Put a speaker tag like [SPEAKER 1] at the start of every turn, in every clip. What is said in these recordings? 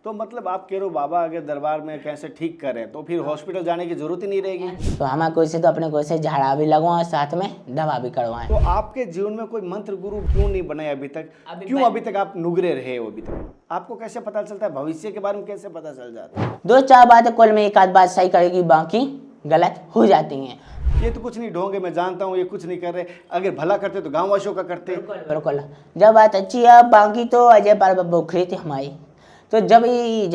[SPEAKER 1] तो मतलब आप कह रहे हो बाबा अगर दरबार में कैसे ठीक करें तो फिर हॉस्पिटल जाने की जरूरत ही नहीं रहेगी।
[SPEAKER 2] तो हमें कोई से तो अपने कोई से झाड़ा भी लगवाएं, साथ में दवा भी करवाएं।
[SPEAKER 1] तो आपके जीवन में कोई मंत्र गुरु क्यों नहीं बने अभी तक? क्यों अभी तक आप नुगरे रहे हो? अभी तक आपको कैसे पता चलता है? भविष्य के बारे में कैसे पता चल जाता है?
[SPEAKER 2] 2-4 बातें कुल में एक आध बात सही करेगी, बाकी गलत हो जाती हैं।
[SPEAKER 1] ये तो कुछ नहीं ढोंगे, मैं जानता हूँ ये कुछ नहीं कर रहे। अगर भला करते तो गाँव वासियों का करते।
[SPEAKER 2] बिल्कुल, जब बात अच्छी है। बाकी तो अजय पार उखड़ी थी हमारी, तो जब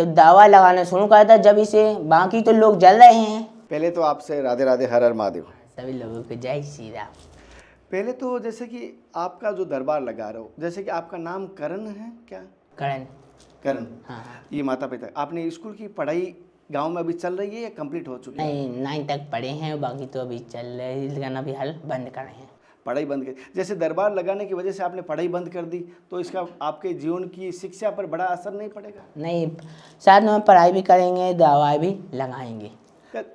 [SPEAKER 2] दवा लगाना शुरू करा था जब इसे बाकी तो लोग जल रहे हैं।
[SPEAKER 1] पहले तो आपसे राधे राधे, हर हर महादेव।
[SPEAKER 2] सभी लोगों को जय श्री राम।
[SPEAKER 1] पहले तो जैसे कि आपका जो दरबार लगा रहे हो, जैसे कि आपका नाम करण है क्या?
[SPEAKER 2] करण।
[SPEAKER 1] करण।
[SPEAKER 2] हाँ।
[SPEAKER 1] ये माता पिता, आपने स्कूल की पढ़ाई गांव में अभी चल रही है या कंप्लीट हो चुकी है?
[SPEAKER 2] नहीं, 9 तक पढ़े हैं, बाकी तो अभी चल रहे हैं, लेकिन अभी हाल बंद कर रहे हैं।
[SPEAKER 1] पढ़ाई बंद कर, जैसे दरबार लगाने की वजह से आपने पढ़ाई बंद कर दी, तो इसका आपके जीवन की शिक्षा पर बड़ा असर नहीं पड़ेगा?
[SPEAKER 2] नहीं, साथ में पढ़ाई भी करेंगे, दवाई भी लगाएंगे।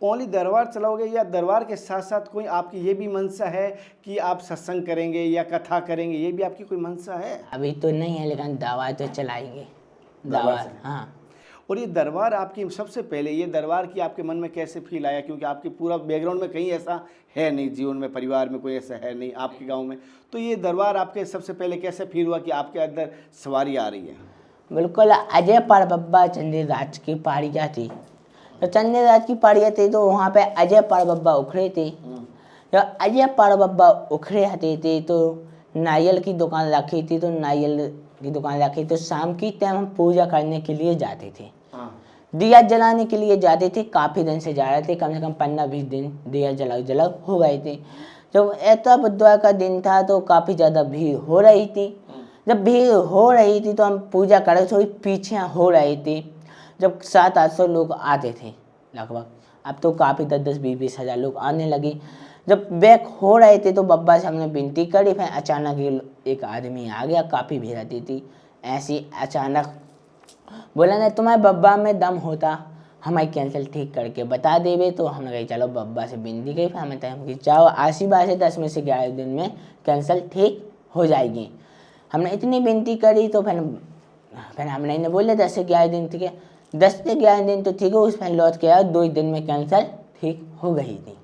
[SPEAKER 1] ओनली दरबार चलाओगे या दरबार के साथ साथ कोई आपकी ये भी मंशा है कि आप सत्संग करेंगे या कथा करेंगे? ये भी आपकी कोई मंशा है?
[SPEAKER 2] अभी तो नहीं है, लेकिन दवा तो चलाएंगे। दवा, हाँ।
[SPEAKER 1] और ये दरबार आपकी सबसे पहले, ये दरबार की आपके मन में कैसे फील आया? क्योंकि आपके पूरा बैकग्राउंड में कहीं ऐसा है नहीं, जीवन में परिवार में कोई ऐसा है नहीं आपके गांव में, तो ये दरबार आपके सबसे पहले कैसे फील हुआ कि आपके अंदर सवारी आ रही है?
[SPEAKER 2] बिल्कुल, अजय पार बब्बा चंद्रराज की पहाड़ियाँ थी, तो चंद्रराज की पहाड़ियाँ थी तो वहाँ पे अजय पार बब्बा उखड़े थे। जब अजय पार बब्बा उखड़े आते थे तो नारियल की दुकान रखी थी, तो नारियल की दुकान रखी तो शाम की टाइम हम पूजा करने के लिए जाते थे, दिया जलाने के लिए जाते थे। काफ़ी दिन से जा रहे थे, कम से कम 15-20 दिन दिया जला हो गए थे। जब ऐसा बुधवार का दिन था तो काफ़ी ज़्यादा भीड़ हो रही थी। जब भीड़ हो रही थी तो हम पूजा कर थोड़ी पीछे हो रहे थे। जब 700-800 लोग आते थे लगभग, अब तो काफ़ी 10-10, 20-20 हज़ार लोग आने लगे। जब बैक हो रहे थे तो बब्बा से हमने विनती करी, फिर अचानक एक आदमी आ गया, काफ़ी भीड़ रहती थी। ऐसी अचानक बोला ना, तुम्हारे बब्बा में दम होता हमारी कैंसिल ठीक करके बता देवे। तो हमने कही चलो बब्बा से विनती करी, फिर हमें टाइम की जाओ आशीर्वाद से 10 में से 11 दिन में कैंसिल ठीक हो जाएगी। हमने इतनी विनती करी तो फिर हमने बोले 10 से 11 दिन ठीक है, 10 से 11 दिन तो ठीक है। उस फिर लौट के आया, 2 दिन में कैंसिल ठीक हो गई थी।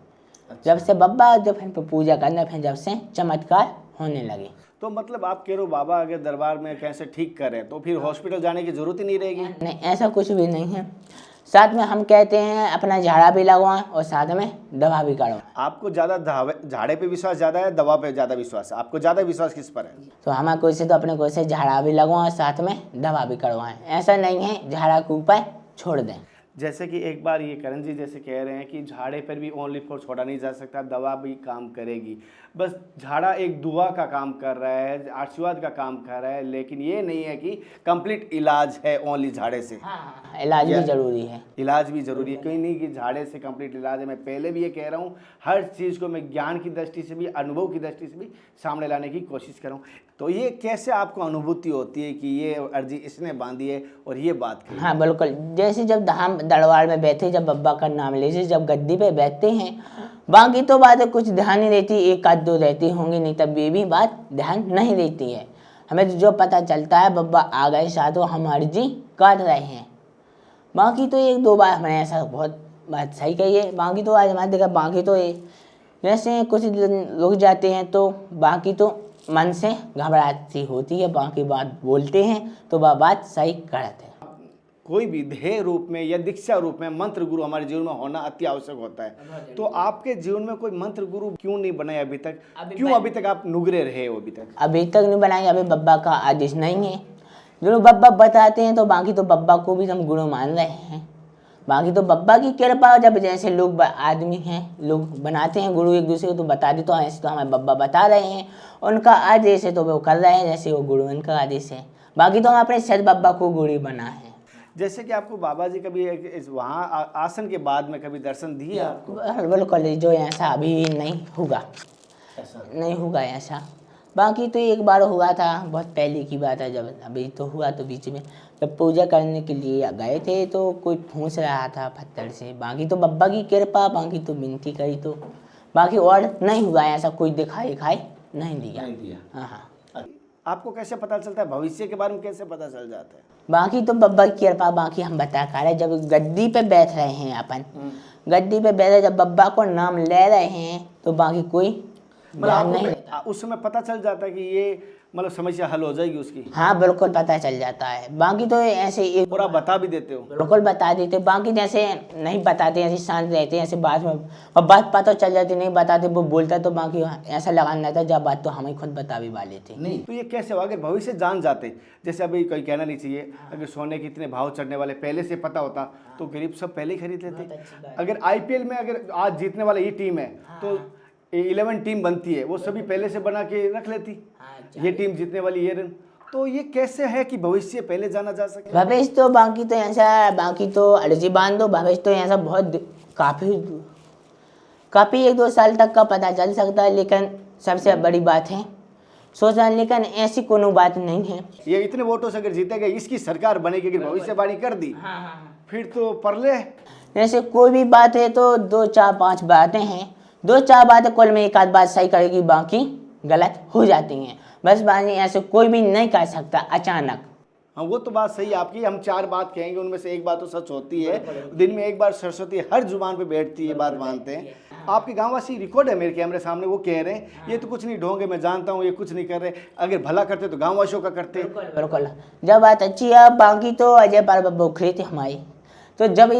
[SPEAKER 2] जब से बब्बा जब फिर पूजा करना, फिर जब से चमत्कार होने लगे।
[SPEAKER 1] तो मतलब आप कह रहे हो बाबा अगर दरबार में कैसे ठीक करें तो फिर हॉस्पिटल जाने की जरूरत ही नहीं रहेगी?
[SPEAKER 2] नहीं, ऐसा कुछ भी नहीं है। साथ में हम कहते हैं अपना झाड़ा भी लगवाएं और साथ में दवा भी करवाएं।
[SPEAKER 1] आपको ज़्यादा झाड़े पे विश्वास ज़्यादा है, दवा पे ज़्यादा विश्वास है? आपको ज़्यादा विश्वास किस पर है?
[SPEAKER 2] तो हमें कोई से तो अपने कोई से झाड़ा भी लगवाएं, साथ में दवा भी करवाएं। ऐसा नहीं है झाड़ा के ऊपर छोड़ दें।
[SPEAKER 1] जैसे कि एक बार ये करण जी जैसे कह रहे हैं कि झाड़े पर भी ओनली फॉर छोड़ा नहीं जा सकता, दवा भी काम करेगी। बस झाड़ा एक दुआ का काम कर रहा है, आशीर्वाद का काम कर रहा है, लेकिन ये नहीं है कि कंप्लीट इलाज है ओनली झाड़े से।
[SPEAKER 2] हाँ, इलाज भी जरूरी है।
[SPEAKER 1] इलाज भी जरूरी है, कहीं नहीं कि झाड़े से कंप्लीट इलाज है। मैं पहले भी ये कह रहा हूँ, हर चीज़ को मैं ज्ञान की दृष्टि से भी, अनुभव की दृष्टि से भी सामने लाने की कोशिश कर रहा हूँ। तो ये कैसे आपको अनुभूति होती है कि ये अर्जी इसने बांधी है और ये बात की?
[SPEAKER 2] हाँ बिल्कुल, जैसे जब हम दरबार में बैठे, जब बब्बा का नाम ले, जब गद्दी पे बैठते हैं, बाकी तो बातें कुछ ध्यान नहीं रहती, एक आध दो रहती होंगी, नहीं तब ये भी बात ध्यान नहीं रहती है। हमें तो जो पता चलता है बब्बा आ गए साथों, हम अर्जी कर रहे हैं। बाकी तो 1-2 बार हमने ऐसा बहुत बात सही कही है। बाकी तो आज हमारे देखा, बाकी तो जैसे कुछ दिन रुक जाते हैं तो बाकी तो मन से घबराहट होती है, बाकी बात बोलते हैं तो वह बात सही करते हैं।
[SPEAKER 1] कोई भी ध्येय रूप में या दीक्षा रूप में मंत्र गुरु हमारे जीवन में होना अति आवश्यक होता है। तो आपके जीवन में कोई मंत्र गुरु क्यों नहीं बनाए अभी तक? क्यों अभी तक आप नुगरे रहे हो? अभी तक
[SPEAKER 2] नहीं बनाए, अभी बब्बा का आदेश नहीं है। जो बब्बा बताते हैं तो बाकी तो बब्बा को भी हम गुरु मान रहे हैं। बाकी तो बब्बा की कृपा, जब जैसे लोग आदमी हैं, लोग बनाते हैं गुरु एक दूसरे को तो बता देते हैं, ऐसे तो हमें बब्बा बता रहे हैं, उनका आदेश है तो वो कर रहे हैं, जैसे वो गुरु उनका आदेश है। बाकी तो हम अपने सद बब्बा को गुरु बना है।
[SPEAKER 1] जैसे कि आपको बाबा जी कभी वहाँ आसन के बाद में कभी दर्शन दिए आपको?
[SPEAKER 2] बिल्कुल, जो ऐसा अभी नहीं होगा, नहीं होगा ऐसा। बाकी तो एक बार हुआ था, बहुत पहले की बात है, जब अभी तो हुआ तो बीच में जब पूजा करने के लिए गए थे तो कोई फूंस रहा था पत्थर से। बाकी तो बब्बा की कृपा, बाकी तो विनती करी तो बाकी और नहीं हुआ ऐसा, कोई दिखाई नहीं दिया।
[SPEAKER 1] हाँ हाँ। आपको कैसे पता चलता है, भविष्य के बारे में कैसे पता चल जाता है?
[SPEAKER 2] बाकी तो बब्बा की कृपा, बाकी हम बता खा रहे, जब गद्दी पे बैठ रहे हैं अपन, गद्दी पे बैठे जब बब्बा को नाम ले रहे हैं तो बाकी कोई ध्यान नहीं देता।
[SPEAKER 1] उस समय पता चल जाता है कि ये मतलब समस्या हल हो जाएगी उसकी,
[SPEAKER 2] हाँ बिल्कुल पता चल जाता है। बाकी तो ऐसे एक
[SPEAKER 1] और आप बता भी देते हो?
[SPEAKER 2] बिल्कुल बता देते, बाकी जैसे नहीं बताते, ऐसे शांत रहते हैं, ऐसे बात में और बात पता चल जाती, नहीं बताते वो बोलता तो बाकी ऐसा लगाना रहता जब बात तो हमें खुद बता भी वाले थे।
[SPEAKER 1] नहीं तो ये कैसे होगा? अगर भविष्य जान जाते, जैसे अभी कोई कहना नहीं चाहिए, अगर सोने के इतने भाव चढ़ने वाले पहले से पता होता तो गरीब सब पहले ही खरीद लेते। अगर आईपीएल में अगर आज जीतने वाला ये टीम है तो 11 टीम बनती है, वो सभी पहले से बना के रख लेती, ये टीम जीतने वाली ये रन। तो ये कैसे है कि भविष्य पहले जाना जा सके?
[SPEAKER 2] भविष्य तो बाकी तो ऐसा, बाकी तो अर्जी बांध दो, भविष्य तो ऐसा बहुत काफ़ी 1-2 साल तक का पता चल सकता है, लेकिन सबसे बड़ी बात है सोचना, लेकिन ऐसी कोनो बात नहीं है।
[SPEAKER 1] ये इतने वोटों से अगर जीतेगा, इसकी सरकार बनेगी, अगर भविष्यवाणी कर दी फिर तो परले।
[SPEAKER 2] जैसे कोई भी बात है तो 2-4-5 बातें हैं, 2-4 बातें कुल में एक आध बात सही करेगी, बाकी गलत हो जाती हैं। बस बात ऐसे कोई भी नहीं कर सकता अचानक।
[SPEAKER 1] हाँ वो तो बात सही है आपकी, हम 4 बात कहेंगे उनमें से एक बात तो सच होती है, दिन में एक बार सरस्वती हर जुबान पे बैठती है, बात मानते हैं। आपके गांववासी रिकॉर्ड है मेरे कैमरे सामने, वो कह रहे हैं ये तो कुछ नहीं ढोंगे, मैं जानता हूँ ये कुछ नहीं कर रहे, अगर भला करते तो गाँववासियों का करते।
[SPEAKER 2] बिल्कुल जब बात अच्छी है। बाकी तो अजय पाल बब्बा उखरे थे हमारे, तो जब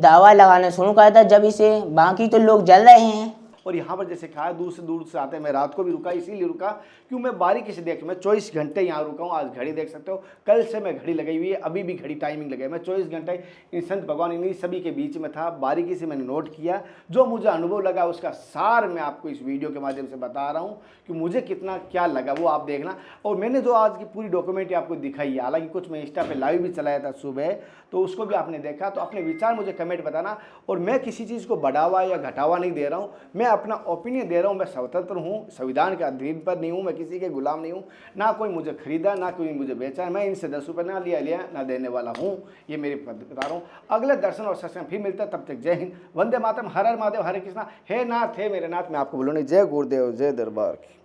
[SPEAKER 2] दावा लगाना शुरू करा था जब इसे, बाकी तो लोग जल रहे हैं।
[SPEAKER 1] और यहाँ पर जैसे कहा दूर से आते हैं, मैं रात को भी रुका, इसीलिए रुका क्यों, मैं बारीकी से देख, मैं 24 घंटे यहाँ रुका हूँ। आज घड़ी देख सकते हो, कल से मैं घड़ी लगाई हुई है, अभी भी घड़ी टाइमिंग लगाई, मैं 24 घंटे इन संत भगवान इन्हीं सभी के बीच में था। बारीकी से मैंने नोट किया, जो मुझे अनुभव लगा उसका सार मैं आपको इस वीडियो के माध्यम से बता रहा हूँ कि मुझे कितना क्या लगा वो आप देखना। और मैंने जो आज की पूरी डॉक्यूमेंट्री आपको दिखाई है, हालांकि कुछ मैं इंस्टा पे लाइव भी चलाया था सुबह, तो उसको भी आपने देखा, तो अपने विचार मुझे कमेंट बताना। और मैं किसी चीज़ को बढ़ावा या घटावा नहीं दे रहा हूँ, मैं अपना ओपिनियन दे रहा हूँ। मैं स्वतंत्र हूँ, संविधान के अधीन पर नहीं हूँ, मैं किसी के गुलाम नहीं हूँ, ना कोई मुझे खरीदा ना कोई मुझे बेचा, मैं इनसे 10 रुपये ना लिया ना देने वाला हूँ, ये मेरी बता रहा हूँ। अगले दर्शन और सत्संग फिर मिलता है, तब तक जय हिंद, वंदे मातरम, हर हर महादेव, हरे कृष्णा, हे नाथ हे मेरे नाथ। मैं आपको बोलूँ जय गुरुदेव, जय दरबार की।